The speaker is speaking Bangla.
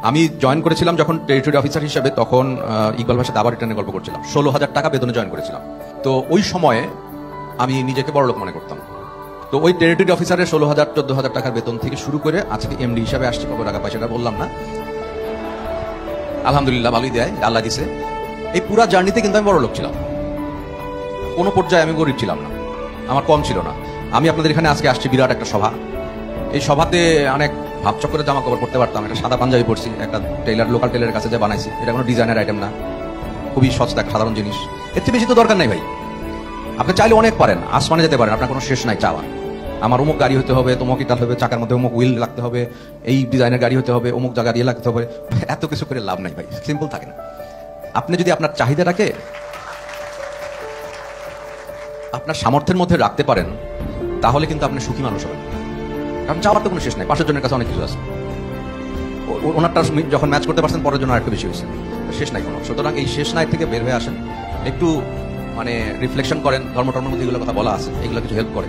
আমি জয়েন করেছিলাম যখন টেরিটরি অফিসার হিসেবে, তখন ইকবাল ভাষা দাবা রিটার্নের গল্প করছিলাম। 16,000 টাকা বেতনে জয়েন করেছিলাম। তো ওই সময়ে আমি নিজেকে বড়লোক মনে করতাম। তো ওই টেরিটরি অফিসারের 16,000 14,000 টাকার বেতন থেকে শুরু করে আজকে এমডি হিসাবে আসছি, কত টাকা পয়সাটা বললাম না, আলহামদুলিল্লাহ ভালোই দেয়, আল্লাহ দিছে। এই পুরা জার্নিতে কিন্তু আমি বড়লোক ছিলাম, কোনো পর্যায়ে আমি গরিব ছিলাম না, আমার কম ছিল না। আমি আপনাদের এখানে আজকে আসছি বিরাট একটা সভা। এই সভাতে অনেক ভাবচক্করে জামা কাপড় পরতে পারতাম, একটা সাদা পাঞ্জাবি পরছি, একটা টেইলার, লোকাল টেইলারের কাছে যে বানাইছি, এটা কোনো ডিজাইনার আইটেম না, খুবই সস্তা সাধারণ জিনিস। এর চেয়ে বেশি তো দরকার নাই ভাই। আপনি চাইলে অনেক পারেন, আসমানে যেতে পারেন, আপনার কোনো শেষ নাই চাওয়া। আমার অমুক গাড়ি হতে হবে, তমুক ইটাল হবে, চাকার মধ্যে অমুক হুইল লাগতে হবে, এই ডিজাইনের গাড়ি হতে হবে, অমুক জায়গা দিয়ে লাগতে হবে, এত কিছু করে লাভ নাই ভাই। সিম্পল থাকেন। আপনি যদি আপনার চাহিদাটাকে আপনার সামর্থ্যের মধ্যে রাখতে পারেন, তাহলে কিন্তু আপনি সুখী মানুষ হবেন। কারণ চাওয়ার তো কোনো শেষ নাই, পাশের জনের কাছে অনেক কিছু আছে, ওনারটা যখন ম্যাচ করতে পারছেন পরের জন্য আরেকটু বেশি হয়েছে, শেষ নাই কোনো। সুতরাং এই শেষ নাই থেকে বের হয়ে আসেন, একটু রিফ্লেকশন করেন, ধর্ম টর্মের মধ্যে এগুলো কথা বলা আছে, এগুলো কিছু হেল্প করে।